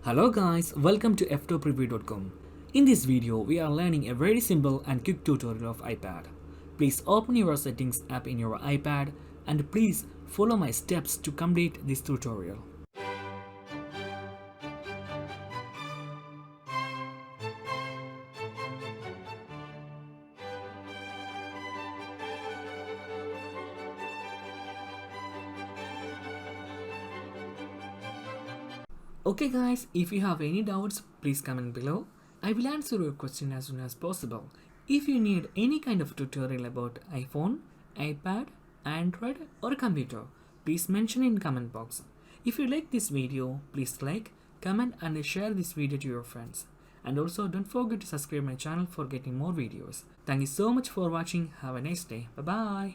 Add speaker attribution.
Speaker 1: Hello guys, welcome to Ftopreview.com. In this video, we are learning a very simple and quick tutorial of iPad. Please open your settings app in your iPad and please follow my steps to complete this tutorial. Okay guys, if you have any doubts, please comment below. I will answer your question as soon as possible. If you need any kind of tutorial about iPhone, iPad, Android or computer, please mention in comment box. If you like this video, please like, comment and share this video to your friends. And also don't forget to subscribe my channel for getting more videos. Thank you so much for watching. Have a nice day. Bye bye.